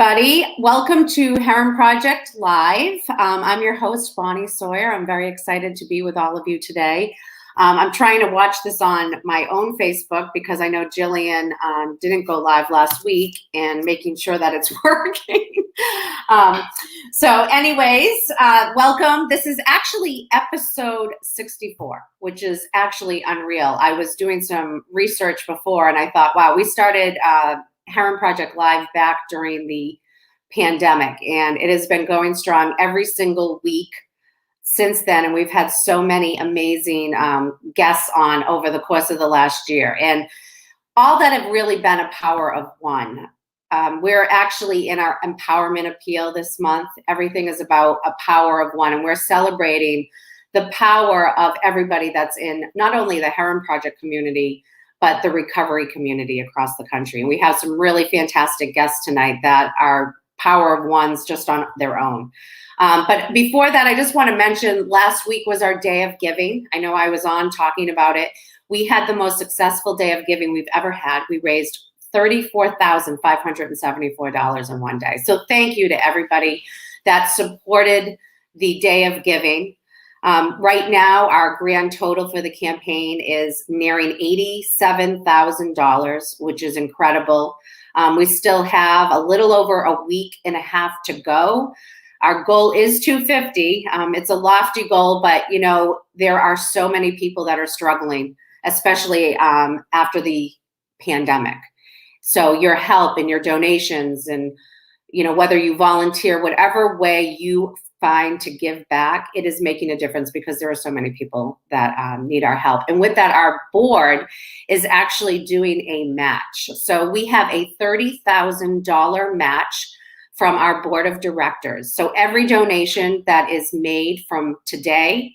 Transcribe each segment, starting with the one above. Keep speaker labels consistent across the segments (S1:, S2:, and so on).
S1: everybody. Welcome to Herren Project Live. I'm your host, Bonnie Sawyer. I'm very excited to be with all of you today. I'm trying to watch this on my own Facebook because I know Jillian didn't go live last week, and making sure that it's working. Welcome. This is actually episode 64, which is actually unreal. I was doing some research before and I thought, wow, we started Herren Project Live back during the pandemic, and it has been going strong every single week since then, and we've had so many amazing guests on over the course of the last year, and all that have really been a power of one. We're actually in our empowerment appeal this month. Everything is about a power of one, and we're celebrating the power of everybody that's in not only the Herren Project community, but the recovery community across the country. And we have some really fantastic guests tonight that are power of ones just on their own. But before that, I just want to mention last week was our day of giving. I know I was on talking about it. We had the most successful day of giving we've ever had. We raised $34,574 in one day. So thank you to everybody that supported the day of giving. Right now, our grand total for the campaign is nearing $87,000, which is incredible. We still have a little over a week and a half to go. Our goal is 250. It's a lofty goal, but you know, there are so many people that are struggling, especially after the pandemic. So your help and your donations, and you know, whether you volunteer, whatever way you find to give back, it is making a difference because there are so many people that need our help. And with that, our board is actually doing a match. So we have a $30,000 match from our board of directors. So every donation that is made from today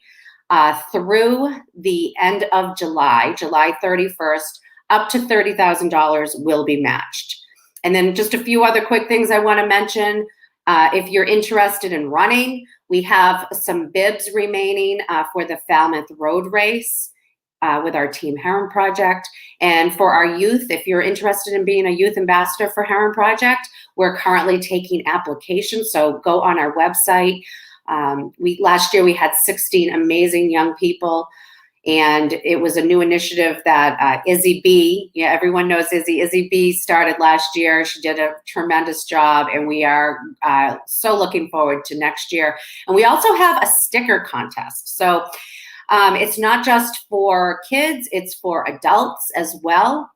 S1: through the end of July 31st, up to $30,000 will be matched. And then just a few other quick things I want to mention. If you're interested in running, we have some bibs remaining for the Falmouth Road Race with our Team Herren Project. And for our youth, if you're interested in being a youth ambassador for Herren Project, we're currently taking applications. So go on our website. Last year we had 16 amazing young people. And it was a new initiative that Izzy B, yeah, everyone knows Izzy. Izzy B started last year. She did a tremendous job, and we are so looking forward to next year. And we also have a sticker contest. So it's not just for kids, it's for adults as well,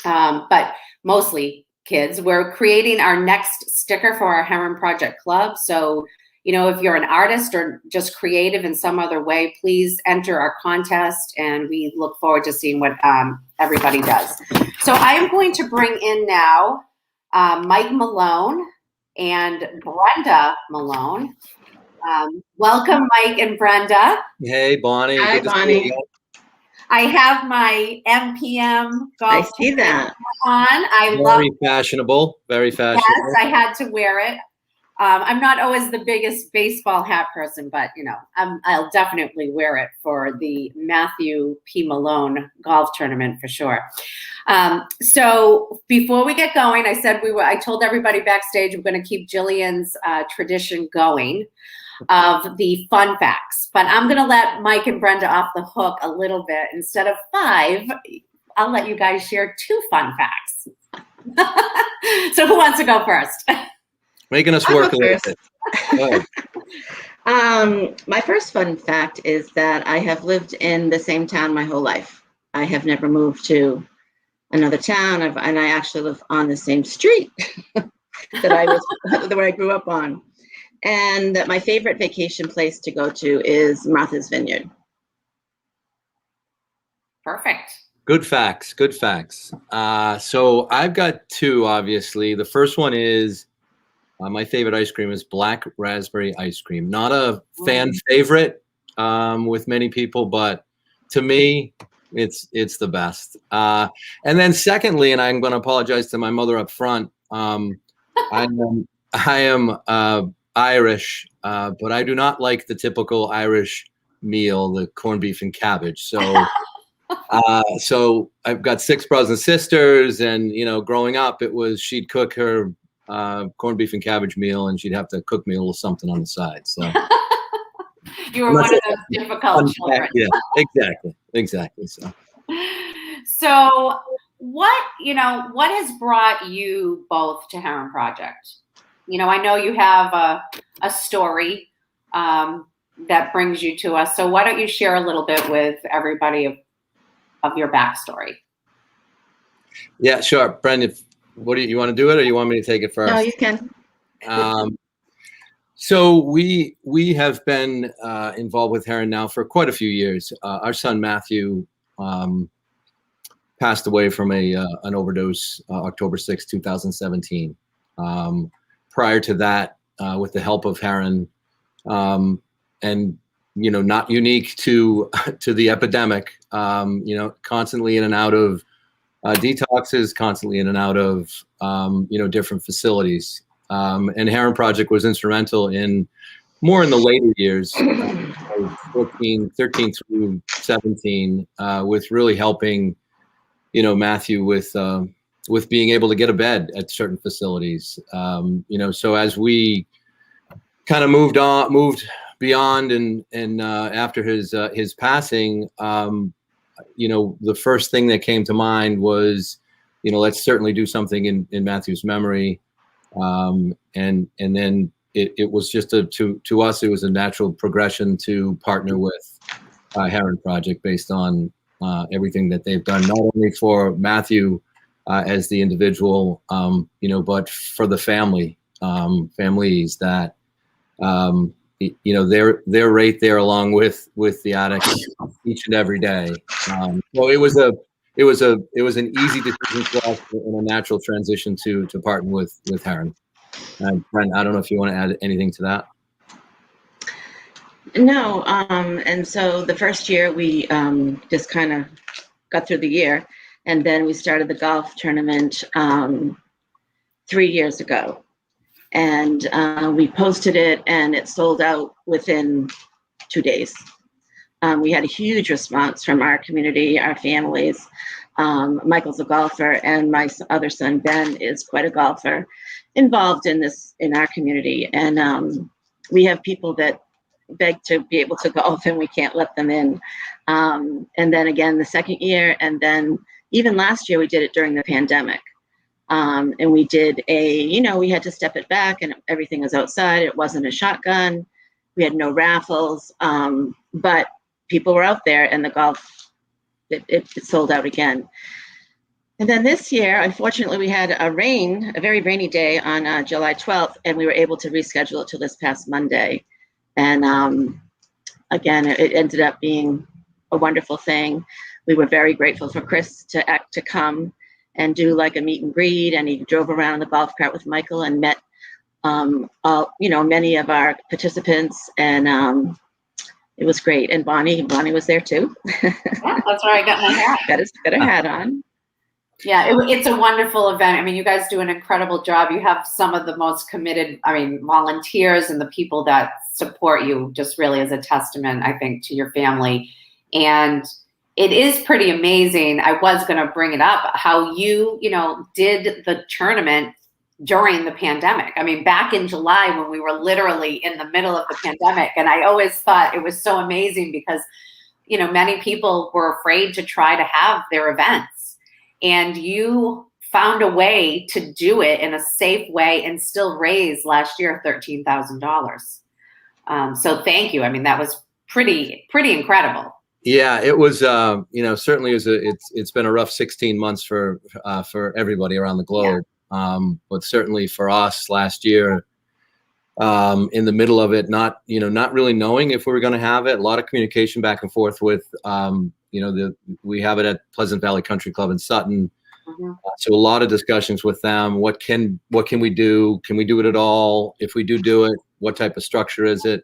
S1: but mostly kids. We're creating our next sticker for our Herren Project Club. So you know, if you're an artist or just creative in some other way, please enter our contest, and we look forward to seeing what everybody does. So I am going to bring in now Mike Malone and Brenda Malone. Welcome, Mike and Brenda.
S2: Hey, Bonnie.
S3: Hi, Bonnie.
S1: I have my MPM golf.
S3: I see that
S1: on.
S2: Very fashionable. Very fashionable.
S1: Yes, I had to wear it. I'm not always the biggest baseball hat person, but you know, I'll definitely wear it for the Matthew P. Malone golf tournament for sure. So before we get going, I told everybody backstage we're going to keep Jillian's tradition going of the fun facts, but I'm going to let Mike and Brenda off the hook a little bit. Instead of 5, I'll let you guys share 2 fun facts. So who wants to go first?
S2: Making us work a little bit.
S3: My first fun fact is that I have lived in the same town my whole life. I have never moved to another town, and I actually live on the same street that I grew up on. And that my favorite vacation place to go to is Martha's Vineyard.
S1: Perfect.
S2: Good facts. Good facts. So I've got 2, obviously. The first one is my favorite ice cream is black raspberry ice cream. Not a fan favorite with many people, but to me, it's the best. And then secondly, and I'm going to apologize to my mother up front. I am Irish, but I do not like the typical Irish meal, the corned beef and cabbage. So So I've got 6 brothers and sisters, and, you know, growing up, it was she'd cook her corned beef and cabbage meal, and she'd have to cook me a little something on the side. So
S1: You were one of those difficult children.
S2: Yeah, exactly.
S1: So what has brought you both to Herren Project? I know you have a story that brings you to us. So why don't you share a little bit with everybody of your backstory?
S2: Yeah, sure. Brenda, what do you want to do it, or you want me to take it first?
S3: No, you can.
S2: So we have been involved with Herren now for quite a few years. Our son Matthew passed away from an overdose October 6, 2017. Prior to that, with the help of Herren, and not unique to the epidemic, constantly in and out of detoxes, constantly in and out of different facilities. And Herren Project was instrumental in the later years, 13 through 17, with really helping, Matthew with being able to get a bed at certain facilities. So as we kind of moved beyond and after his passing, the first thing that came to mind was, let's certainly do something in Matthew's memory. And then it was just to us, it was a natural progression to partner with Herren Project based on everything that they've done, not only for Matthew as the individual, but for the families that, they're right there along with the addicts each and every day. So it was an easy decision for us and a natural transition to partner with Herren. Brent, I don't know if you want to add anything to that.
S3: No, and so the first year we just kind of got through the year, and then we started the golf tournament 3 years ago, and we posted it, and it sold out within 2 days. We had a huge response from our community, our families. Michael's a golfer, and my other son Ben is quite a golfer, involved in our community, and we have people that beg to be able to golf, and we can't let them in. And then again the second year, and then even last year we did it during the pandemic. And we did we had to step it back, and everything was outside. It wasn't a shotgun. We had no raffles, but people were out there, and the golf, it sold out again. And then this year, unfortunately, we had a very rainy day on July 12th, and we were able to reschedule it to this past Monday. And again, it ended up being a wonderful thing. We were very grateful for Chris to come and do like a meet and greet, and he drove around in the golf cart with Michael and met many of our participants, and it was great. And Bonnie was there too.
S1: Yeah, that's where I got my hat.
S3: got her hat on.
S1: Yeah, it's a wonderful event. I mean, you guys do an incredible job. You have some of the most committed, volunteers, and the people that support you just really is a testament, I think, to your family. And it is pretty amazing. I was going to bring it up, how you did the tournament during the pandemic. I mean, back in July when we were literally in the middle of the pandemic. And I always thought it was so amazing because, many people were afraid to try to have their events. And you found a way to do it in a safe way and still raise last year $13,000. So thank you. I mean, that was pretty incredible.
S2: Yeah, it was. Certainly it's been a rough 16 months for everybody around the globe. Yeah. But certainly for us last year, in the middle of it, not really knowing if we were going to have it. A lot of communication back and forth with. We have it at Pleasant Valley Country Club in Sutton. Mm-hmm. So a lot of discussions with them. What can we do? Can we do it at all? If we do it, what type of structure is it?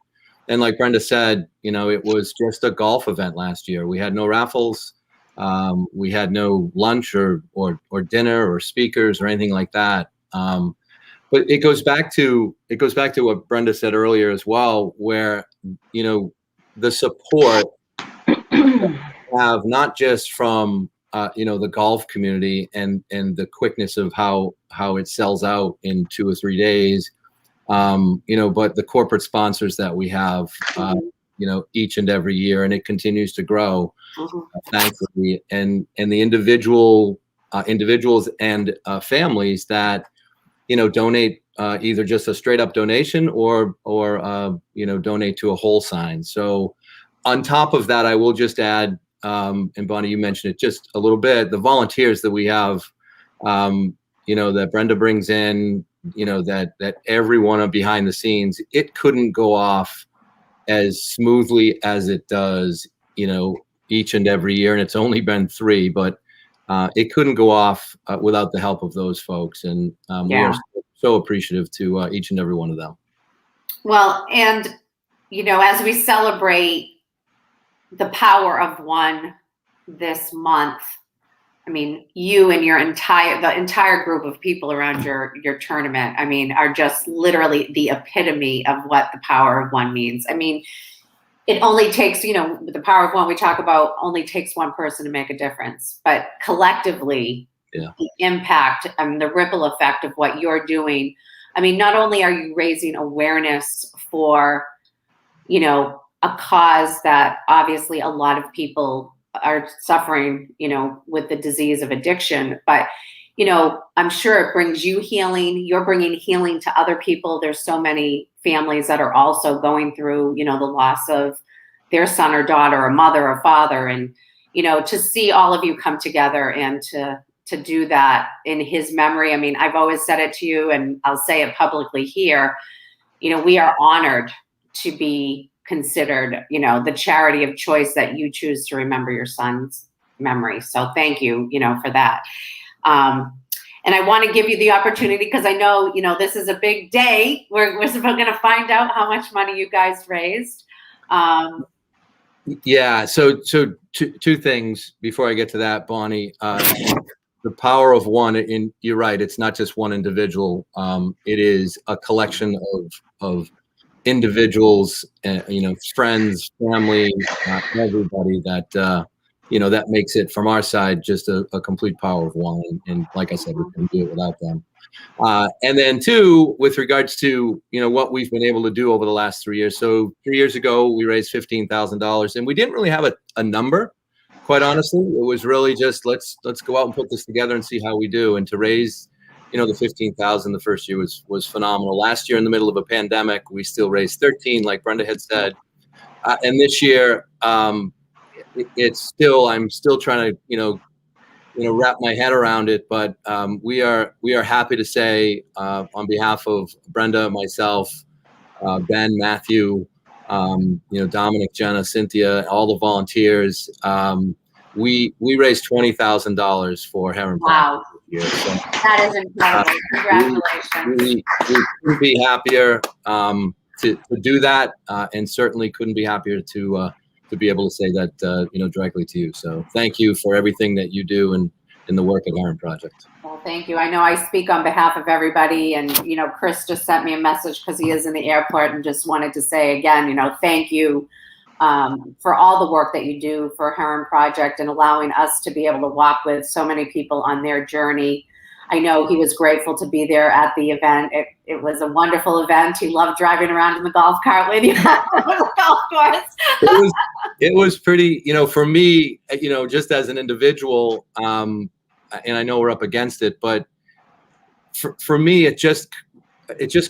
S2: And like Brenda said, it was just a golf event last year. We had no raffles. We had no lunch or dinner or speakers or anything like that. But it goes back to what Brenda said earlier as well, where, the support have not just from the golf community and the quickness of how it sells out in 2 or 3 days. But the corporate sponsors that we have, each and every year, and it continues to grow, thankfully, and the individuals and families that, donate either just a straight up donation or donate to a whole sign. So on top of that, I will just add, and Bonnie, you mentioned it just a little bit, the volunteers that we have, that Brenda brings in, that everyone behind the scenes, it couldn't go off as smoothly as it does, each and every year. And it's only been 3, but it couldn't go off without the help of those folks. And we are so appreciative to each and every one of them.
S1: Well, and, as we celebrate the power of one this month, I mean, you and the entire group of people around your tournament, I mean, are just literally the epitome of what the power of one means. I mean, it only takes, the power of one we talk about only takes one person to make a difference, but collectively, the impact and the ripple effect of what you're doing. I mean, not only are you raising awareness for, a cause that obviously a lot of people are suffering, with the disease of addiction, but, I'm sure it brings you healing. You're bringing healing to other people. There's so many families that are also going through, the loss of their son or daughter or mother or father. And, to see all of you come together and to do that in his memory. I mean, I've always said it to you and I'll say it publicly here. We are honored to be considered, the charity of choice that you choose to remember your son's memory. So thank you, for that. And I want to give you the opportunity because I know, this is a big day. We're going to find out how much money you guys raised.
S2: So two things before I get to that, Bonnie. The power of one, and you're right, it's not just one individual. It is a collection of individuals, friends, family, everybody that, that makes it from our side just a complete power of one. And like I said, we couldn't do it without them. And then 2, with regards to, what we've been able to do over the last 3 years. So 3 years ago, we raised $15,000 and we didn't really have a number, quite honestly. It was really just, let's go out and put this together and see how we do. And to raise, the 15,000 the first year was phenomenal. Last year in the middle of a pandemic, we still raised 13, like Brenda had said. And this year, I'm still trying to, wrap my head around it, but we are happy to say, on behalf of Brenda, myself, Ben, Matthew, Dominic, Jenna, Cynthia, all the volunteers, we raised $20,000 for Herren.
S1: Wow, so, that is incredible! Congratulations.
S2: We couldn't be happier to do that, and certainly couldn't be happier to be able to say that, directly to you. So thank you for everything that you do and in the work at Herren Project.
S1: Well, thank you. I know I speak on behalf of everybody, and, Chris just sent me a message because he is in the airport and just wanted to say again, thank you for all the work that you do for Herren Project and allowing us to be able to walk with so many people on their journey. I know he was grateful to be there at the event. It was a wonderful event. He loved driving around in the golf cart with you on the golf course.
S2: It was pretty, for me, just as an individual, and I know we're up against it, but for me, it just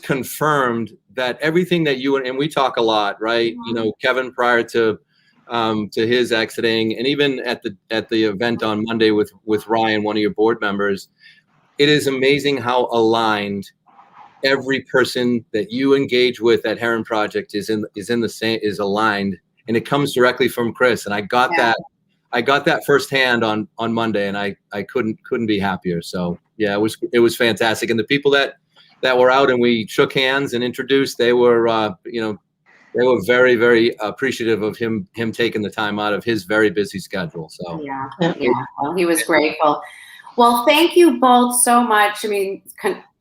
S2: confirmed that everything that you and we talk a lot, right?
S1: Mm-hmm.
S2: Kevin, prior to his exiting, and even at the event on Monday with Ryan, one of your board members, it is amazing how aligned every person that you engage with at Herren Project is aligned, and it comes directly from Chris. And I got that firsthand on Monday, and I couldn't be happier. So yeah, it was fantastic. And the people that were out and we shook hands and introduced, they were very, very appreciative of him taking the time out of his very busy schedule. So
S1: yeah. Well, he was grateful. Well, thank you both so much. I mean,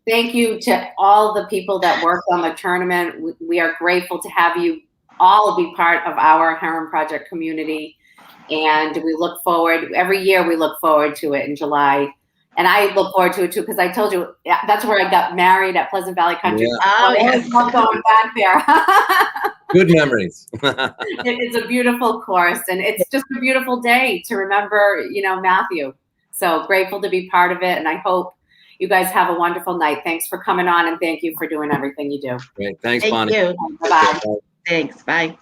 S1: thank you to all the people that worked on the tournament. We are grateful to have you all be part of our Herren Project community. And we look forward, every year we look forward to it in July. And I look forward to it too, because I told you that's where I got married, at Pleasant Valley Country.
S2: Yeah.
S1: So I always love going back there.
S2: Good memories.
S1: It's a beautiful course, and it's just a beautiful day to remember, Matthew. So grateful to be part of it, and I hope you guys have a wonderful night. Thanks for coming on, and thank you for doing everything you do.
S2: Great. Thanks,
S3: Thank
S2: Bonnie.
S3: you.
S1: Bye-bye.
S3: Thanks. Bye.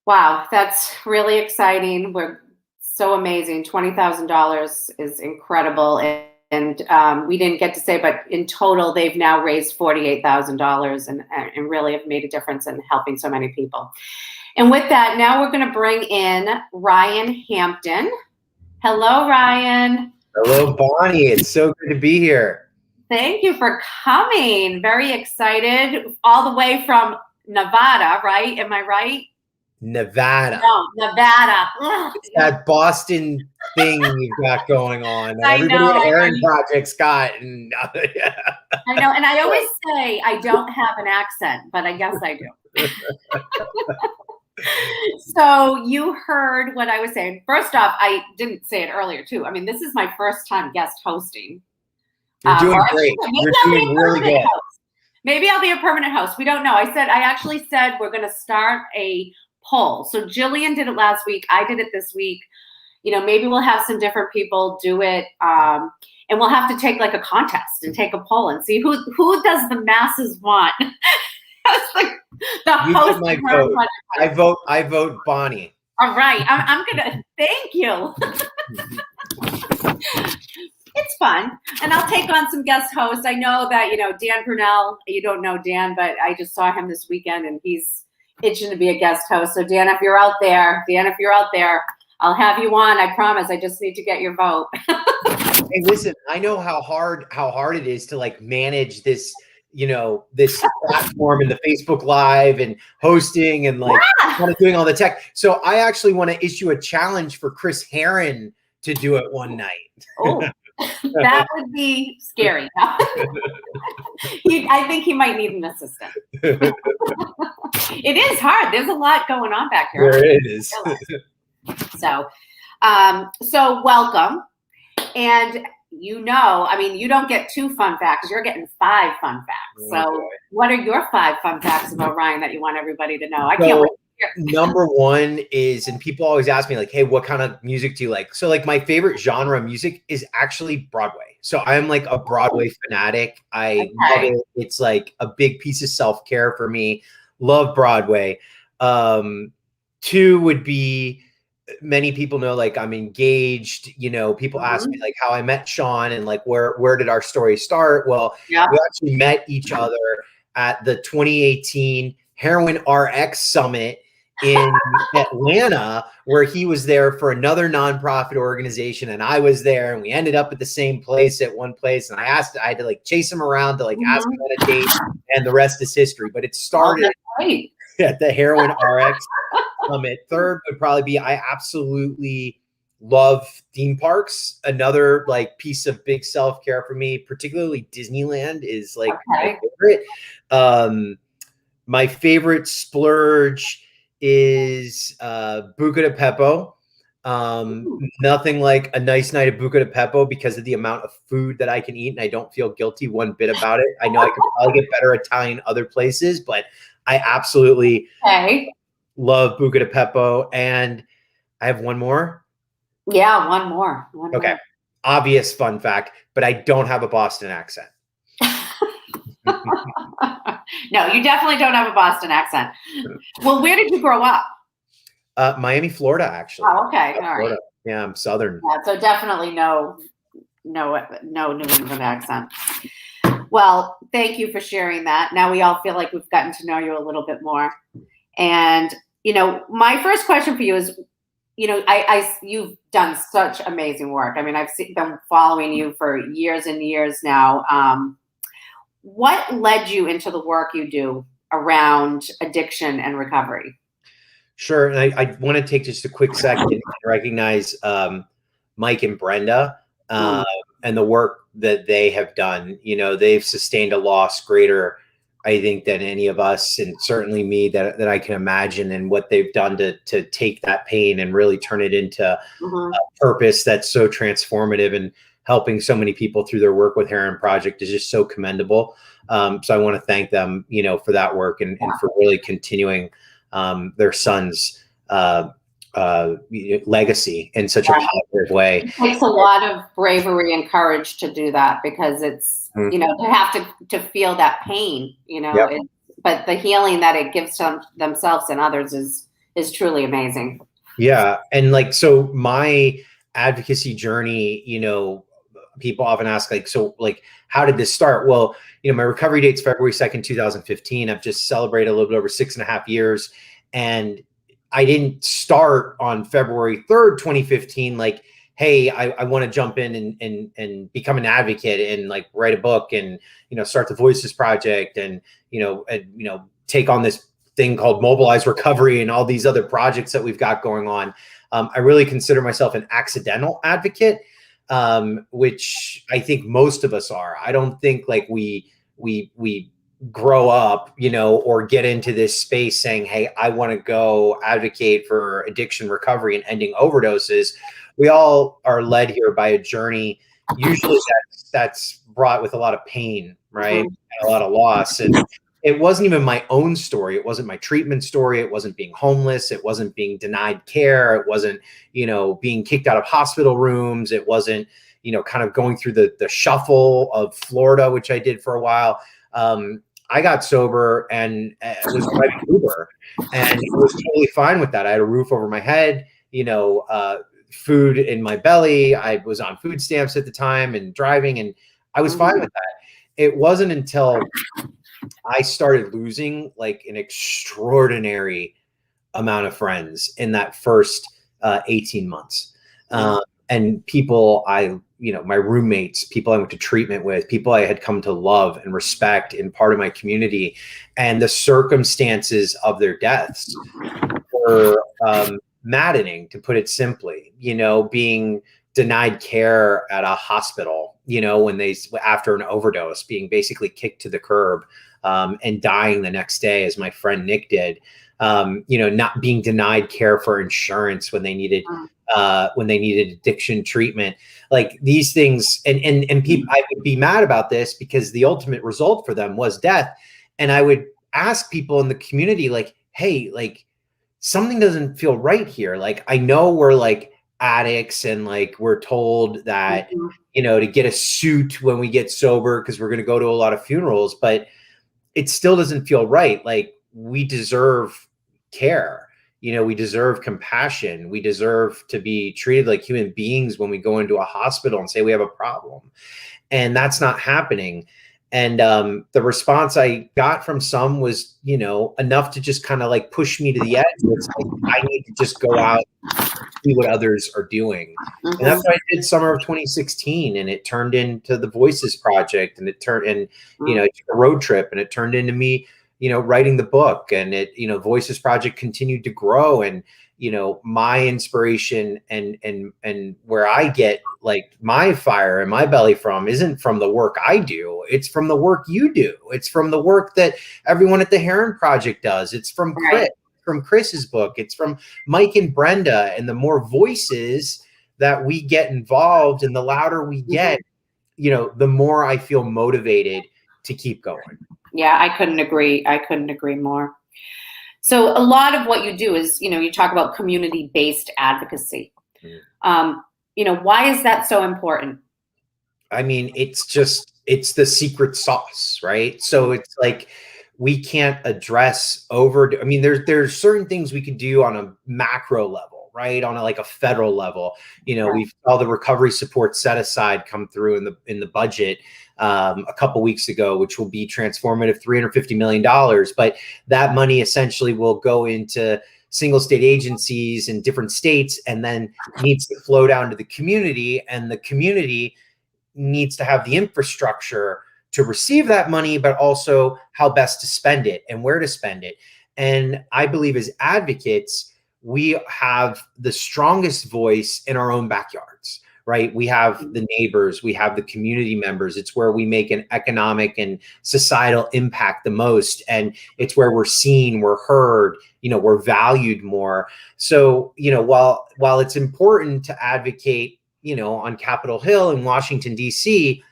S1: Wow, that's really exciting. We're so amazing. $20,000 is incredible. And we didn't get to say, but in total, they've now raised $48,000 and really have made a difference in helping so many people. And with that, now we're going to bring in Ryan Hampton. Hello, Ryan.
S4: Hello, Bonnie. It's so good to be here.
S1: Thank you for coming. Very excited. All the way from Nevada, right? Am I right?
S4: Nevada.
S1: No, Nevada.
S4: It's that Boston thing you've got going on.
S1: I
S4: Everybody
S1: know,
S4: at
S1: I
S4: Herren
S1: know.
S4: Project's got. And, yeah.
S1: I know. And I always say I don't have an accent, but I guess I do. So you heard what I was saying. First off, I didn't say it earlier, too. I mean, this is my first time guest hosting.
S4: You're doing
S1: or
S4: great.
S1: maybe
S4: You're
S1: I'll be a
S4: doing really
S1: permanent
S4: good.
S1: host. Maybe I'll be a permanent host. We don't know. I actually said we're going to start a poll. So Jillian did it last week. I did it this week. Maybe we'll have some different people do it. And we'll have to take like a contest and take a poll and see who does the masses want. That's like the
S4: You
S1: host.
S4: get my vote. I vote Bonnie.
S1: All right. I'm going to thank you. It's fun. And I'll take on some guest hosts. I know that, Dan Brunel, you don't know Dan, but I just saw him this weekend and he's itching to be a guest host. So Dan, if you're out there, I'll have you on. I promise. I just need to get your vote.
S4: Hey, listen, I know how hard it is to like manage this, this platform and the Facebook Live and hosting and like kind of doing all the tech. So I actually want to issue a challenge for Chris Herren to do it one night.
S1: Oh, that would be scary. I think he might need an assistant. It is hard. There's a lot going on back here.
S4: There it is.
S1: So welcome. And you don't get 2 fun facts. You're getting 5 fun facts. So what are your 5 fun facts about Ryan that you want everybody to know? I can't wait.
S4: Number one is, and people always ask me like, hey, what kind of music do you like? So like my favorite genre of music is actually Broadway. So I'm like a Broadway fanatic. I love it. It's like a big piece of self-care for me. Love Broadway. 2 would be, many people know like I'm engaged. People ask me like how I met Sean and like where did our story start? Well, we actually met each other at the 2018 Heroin RX Summit in Atlanta, where he was there for another nonprofit organization and I was there, and we ended up at the same place at one place. And I had to like chase him around to like ask him on a date, and the rest is history. But it started at the Heroin RX Summit. 3rd would probably be, I absolutely love theme parks. Another like piece of big self-care for me, particularly Disneyland, is like my favorite. My favorite splurge is Buca di Beppo. Nothing like a nice night at Buca di Beppo because of the amount of food that I can eat, and I don't feel guilty one bit about it. I know I could probably get better Italian other places, but I absolutely love Buca di Beppo. And I have one more.
S1: Yeah, one more.
S4: Okay. Obvious fun fact, but I don't have a Boston accent.
S1: No, you definitely don't have a Boston accent. Well, where did you grow up?
S4: Miami, Florida, actually.
S1: Oh, okay. All right.
S4: Yeah, I'm Southern.
S1: Yeah, so definitely no New England accent. Well, thank you for sharing that. Now we all feel like we've gotten to know you a little bit more. And, my first question for you is, you've done such amazing work. I mean, I've been following you for years and years now. What led you into the work you do around addiction and recovery?
S4: Sure. And I want to take just a quick second and recognize Mike and Brenda and the work that they have done. They've sustained a loss greater I think, than any of us, and certainly me, that I can imagine, and what they've done to take that pain and really turn it into a purpose that's so transformative, and helping so many people through their work with Herren Project is just so commendable. So I want to thank them, for that work, and for really continuing their son's legacy in such a positive way.
S1: It takes a lot of bravery and courage to do that, because it's, to have to feel that pain, but the healing that it gives to themselves and others is truly amazing.
S4: Yeah. And so my advocacy journey, people often ask, how did this start? Well, my recovery date's February 2nd, 2015. I've just celebrated a little bit over 6.5 years. And I didn't start on February 3rd, 2015, hey, I want to jump in and become an advocate, and write a book, and, start the Voices Project, and, take on this thing called Mobilize Recovery and all these other projects that we've got going on. I really consider myself an accidental advocate, which I think most of us are. I don't think we grow up, or get into this space saying, hey, I want to go advocate for addiction recovery and ending overdoses. We all are led here by a journey, usually that's brought with a lot of pain, right? And a lot of loss. And it wasn't even my own story. It wasn't my treatment story. It wasn't being homeless. It wasn't being denied care. It wasn't, being kicked out of hospital rooms. It wasn't, kind of going through the shuffle of Florida, which I did for a while. I got sober and was driving Uber, and I was totally fine with that. I had a roof over my head, food in my belly. I was on food stamps at the time and driving, and I was fine with that. It wasn't until I started losing an extraordinary amount of friends in that first 18 months. And people my roommates, people I went to treatment with, people I had come to love and respect in part of my community, and the circumstances of their deaths were maddening, to put it simply. Being denied care at a hospital, after an overdose, being basically kicked to the curb, and dying the next day, as my friend Nick did. Not being denied care for insurance when they needed addiction treatment, these things, and people, I would be mad about this because the ultimate result for them was death. And I would ask people in the community, hey, something doesn't feel right here. I know we're addicts, and we're told that, to get a suit when we get sober, because we're going to go to a lot of funerals, but it still doesn't feel right. We deserve care. We deserve compassion. We deserve to be treated like human beings when we go into a hospital and say we have a problem. And that's not happening. And the response I got from some was, enough to just kind of push me to the edge. It's I need to just go out and see what others are doing. And that's what I did summer of 2016. And it turned into the Voices Project, and it turned a road trip, and it turned into me, writing the book, and it, Voices Project continued to grow. And, my inspiration and where I get my fire in my belly from isn't from the work I do. It's from the work you do. It's from the work that everyone at the Herren Project does. It's from Chris, from Chris's book. It's from Mike and Brenda. And the more voices that we get involved, and the louder we get, the more I feel motivated to keep going.
S1: Yeah, I couldn't agree more. So a lot of what you do is, you talk about community-based advocacy. Why is that so important?
S4: I mean, it's the secret sauce, right? So it's we can't address there's certain things we could do on a macro level, right? On a federal level. We saw the recovery support set aside come through in the budget a couple weeks ago, which will be transformative, $350 million. But that money essentially will go into single state agencies in different states, and then needs to flow down to the community, and the community needs to have the infrastructure to receive that money, but also how best to spend it and where to spend it. And I believe as advocates, we have the strongest voice in our own backyards, right? We have the neighbors, we have the community members. It's where we make an economic and societal impact the most. And it's where we're seen, we're heard, we're valued more. So, while it's important to advocate, on Capitol Hill in Washington, D.C.,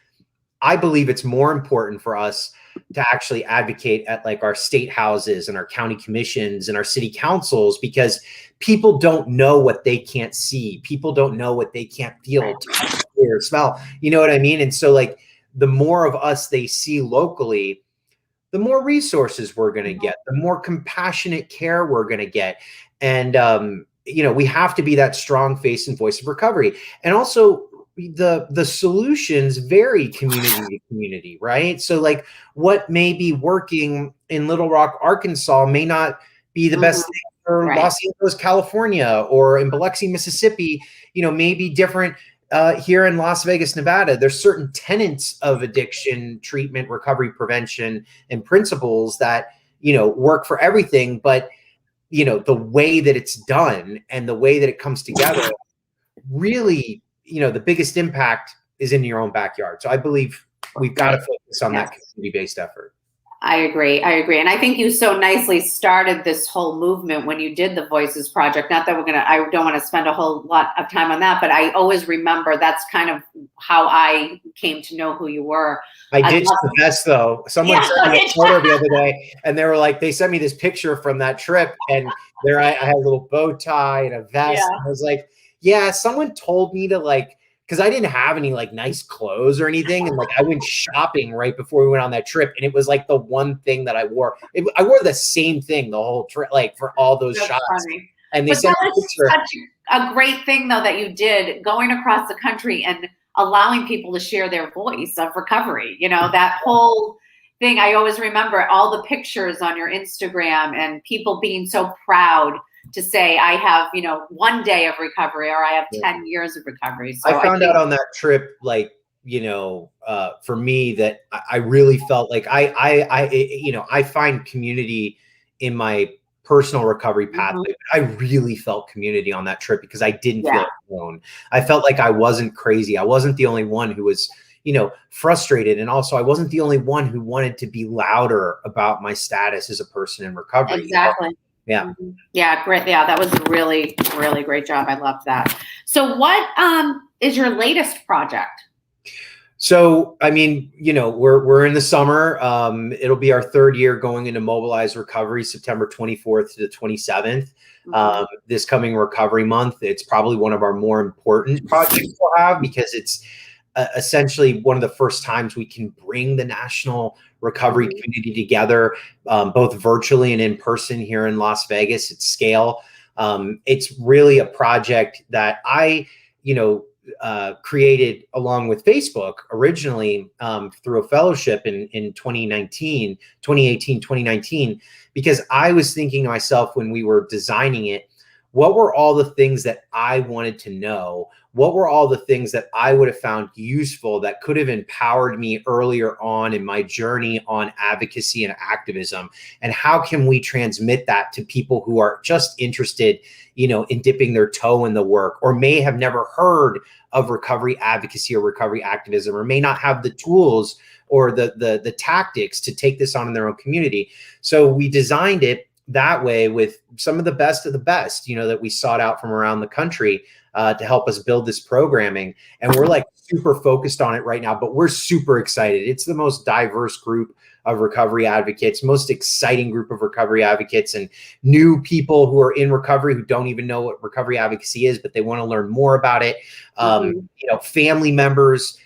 S4: I believe it's more important for us to actually advocate at like our state houses and our county commissions and our city councils, because people don't know what they can't see. People don't know what they can't feel, touch, hear, smell. You know what I mean? And so like the more of us they see locally, the more resources we're going to get, the more compassionate care we're going to get. And, we have to be that strong face and voice of recovery. And also, the solutions vary community to community, right? So like what may be working in Little Rock, Arkansas may not be the best thing for Los Angeles, California, or in Biloxi, Mississippi, may be different here in Las Vegas, Nevada. There's certain tenets of addiction treatment, recovery, prevention, and principles that, work for everything. But, the way that it's done and the way that it comes together really, the biggest impact is in your own backyard. So I believe we've got to focus on that community-based effort.
S1: I agree. And I think you so nicely started this whole movement when you did the Voices Project. Not that I don't want to spend a whole lot of time on that, but I always remember that's kind of how I came to know who you were.
S4: I did the best though. Someone sent me a photo the other day and they were like, they sent me this picture from that trip and there I had a little bow tie and a vest. Yeah. And I was like, yeah, someone told me to like, because I didn't have any like nice clothes or anything. And like I went shopping right before we went on that trip. And it was like the one thing that I wore. I wore the same thing the whole trip, like for all those shots. Funny. And they sent me a picture.
S1: Such a great thing though that you did, going across the country and allowing people to share their voice of recovery. That whole thing. I always remember all the pictures on your Instagram and people being so proud to say, I have, 1 day of recovery or I have 10 years of recovery. So
S4: I found out on that trip, like, for me that I really felt like I find community in my personal recovery pathway. I really felt community on that trip because I didn't feel alone. I felt like I wasn't crazy. I wasn't the only one who was, frustrated. And also I wasn't the only one who wanted to be louder about my status as a person in recovery.
S1: Exactly.
S4: Yeah.
S1: Yeah. Great. Yeah. That was really, really great job. I loved that. So what is your latest project?
S4: So, I mean, we're in the summer. It'll be our third year going into Mobilize Recovery, September 24th to the 27th. This coming recovery month, it's probably one of our more important projects we'll have because it's essentially one of the first times we can bring the national recovery community together, both virtually and in person here in Las Vegas at scale. It's really a project that I, created along with Facebook originally through a fellowship in 2018, 2019, because I was thinking to myself when we were designing it, what were all the things that I wanted to know? What were all the things that I would have found useful that could have empowered me earlier on in my journey on advocacy and activism? And how can we transmit that to people who are just interested, in dipping their toe in the work, or may have never heard of recovery advocacy or recovery activism, or may not have the tools or the tactics to take this on in their own community? So we designed it that way with some of the best, that we sought out from around the country to help us build this programming. And we're like super focused on it right now, but we're super excited. It's the most diverse group of recovery advocates, most exciting group of recovery advocates, and new people who are in recovery who don't even know what recovery advocacy is, but they want to learn more about it. Family members,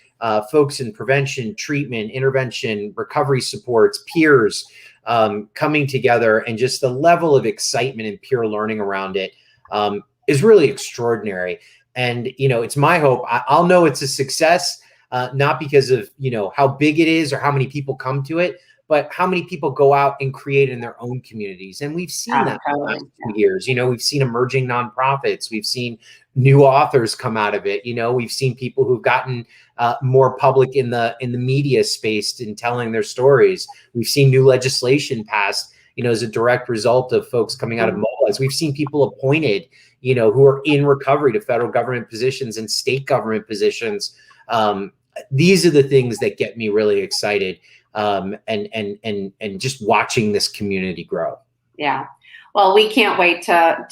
S4: folks in prevention, treatment, intervention, recovery supports, peers, coming together, and just the level of excitement and peer learning around it is really extraordinary. And, it's my hope. I'll know it's a success, not because of, how big it is or how many people come to it, but how many people go out and create in their own communities. And we've seen that in the last 2 years. We've seen emerging nonprofits. We've seen new authors come out of it. We've seen people who've gotten more public in the media space in telling their stories. We've seen new legislation passed, as a direct result of folks coming out of Mobilize was. We've seen people appointed, you know, who are in recovery to federal government positions and state government positions. These are the things that get me really excited, and just watching this community grow.
S1: Yeah. Well, we can't wait to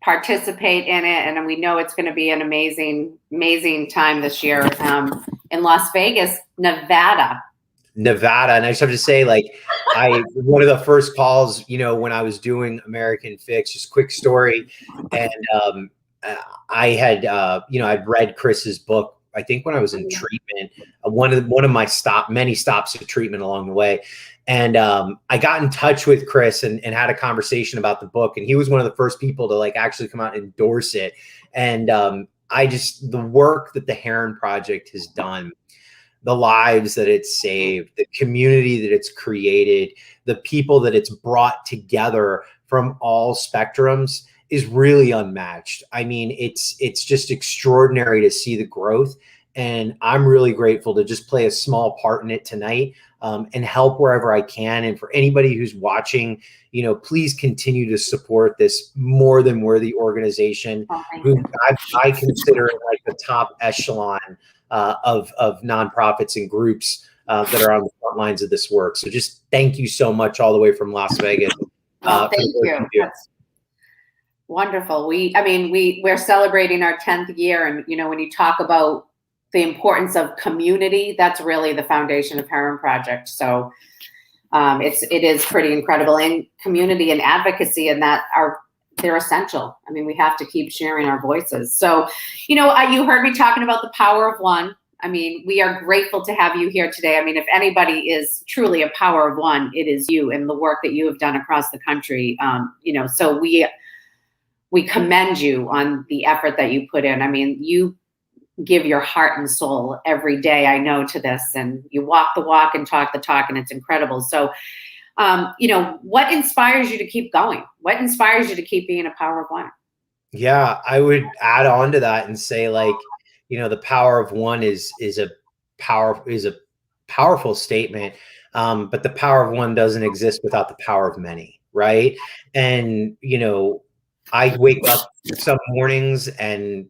S1: participate in it, and we know it's going to be an amazing time this year in Las Vegas, Nevada.
S4: And I just have to say, like, one of the first calls, you know, when I was doing American Fix, just quick story, and I had you know, I'd read Chris's book, I think when I was in treatment, one of my many stops of treatment along the way. And I got in touch with Chris and had a conversation about the book. And he was one of the first people to like actually come out and endorse it. And the work that the Herren Project has done, the lives that it's saved, the community that it's created, the people that it's brought together from all spectrums is really unmatched. I mean, it's just extraordinary to see the growth. And I'm really grateful to just play a small part in it tonight, and help wherever I can. And for anybody who's watching, you know, please continue to support this more than worthy organization, who I consider like the top echelon of nonprofits and groups that are on the front lines of this work. So just thank you so much all the way from Las Vegas.
S1: Thank you. That's wonderful. We're celebrating our 10th year. And, you know, when you talk about the importance of community, that's really the foundation of Herren Project. So it is pretty incredible. And community and advocacy, and they're essential. I mean, we have to keep sharing our voices. So, you know, you heard me talking about the power of one. I mean, we are grateful to have you here today. I mean, if anybody is truly a power of one, it is you and the work that you have done across the country. You know, so we commend you on the effort that you put in. I mean, you give your heart and soul every day, I know, to this, and you walk the walk and talk the talk, and it's incredible. So, you know, what inspires you to keep going? What inspires you to keep being a power of one?
S4: Yeah, I would add on to that and say, like, you know, the power of one is a powerful statement. But the power of one doesn't exist without the power of many, right? And, you know, I wake up some mornings and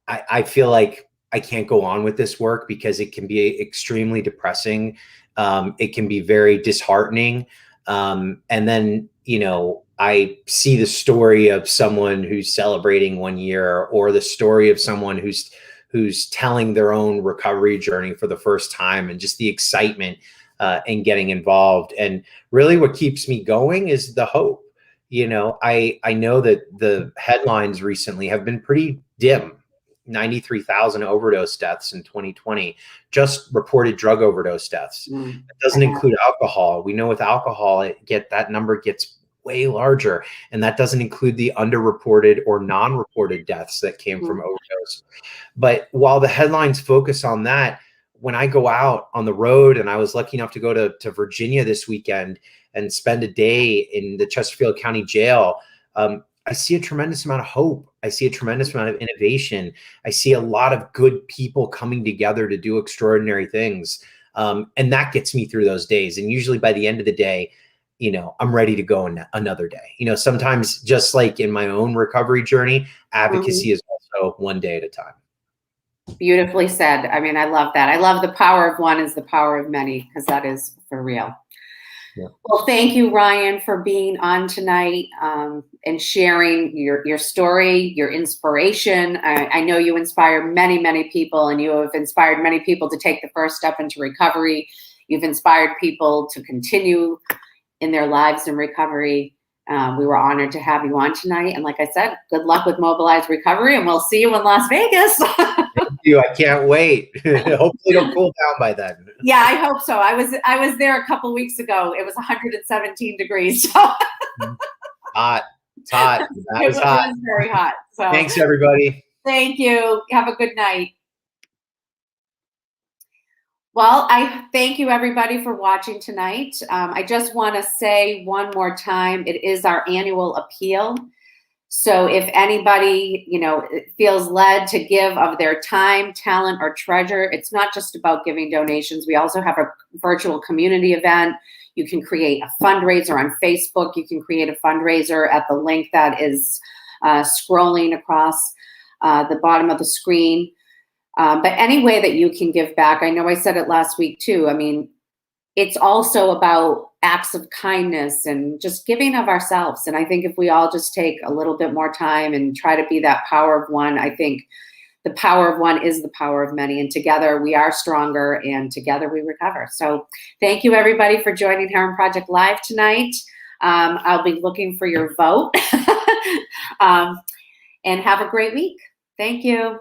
S4: I feel like I can't go on with this work because it can be extremely depressing. It can be very disheartening. And then, you know, I see the story of someone who's celebrating 1 year, or the story of someone who's telling their own recovery journey for the first time, and just the excitement in getting involved. And really what keeps me going is the hope. You know, I know that the headlines recently have been pretty dim. 93,000 overdose deaths in 2020, just reported drug overdose deaths. It doesn't include alcohol. We know with alcohol, that number gets way larger. And that doesn't include the underreported or non-reported deaths that came from overdose. But while the headlines focus on that, when I go out on the road, and I was lucky enough to go to Virginia this weekend and spend a day in the Chesterfield County Jail, I see a tremendous amount of hope. I see a tremendous amount of innovation. I see a lot of good people coming together to do extraordinary things. And that gets me through those days. And usually by the end of the day, you know, I'm ready to go another day. You know, sometimes, just like in my own recovery journey, advocacy is also one day at a time.
S1: Beautifully said. I mean, I love that. I love the power of one is the power of many, because that is for real. Yeah. Well, thank you, Ryan, for being on tonight and sharing your story, your inspiration. I know you inspire many, many people, and you have inspired many people to take the first step into recovery. You've inspired people to continue in their lives in recovery. We were honored to have you on tonight. And like I said, good luck with Mobilize Recovery, and we'll see you in Las Vegas.
S4: Thank you. I can't wait. Hopefully it'll cool down by then.
S1: Yeah, I hope so. I was there a couple weeks ago. It was 117 degrees. So.
S4: Hot. It's hot. That was hot.
S1: It was very hot. So.
S4: Thanks, everybody.
S1: Thank you. Have a good night. Well, I thank you, everybody, for watching tonight. I just want to say one more time, it is our annual appeal. So if anybody, you know, feels led to give of their time, talent, or treasure, it's not just about giving donations. We also have a virtual community event. You can create a fundraiser on Facebook. You can create a fundraiser at the link that is scrolling across the bottom of the screen. But any way that you can give back, I know I said it last week too. I mean, it's also about acts of kindness and just giving of ourselves. And I think if we all just take a little bit more time and try to be that power of one, I think the power of one is the power of many. And together we are stronger, and together we recover. So thank you, everybody, for joining Herren Project Live tonight. I'll be looking for your vote. And have a great week. Thank you.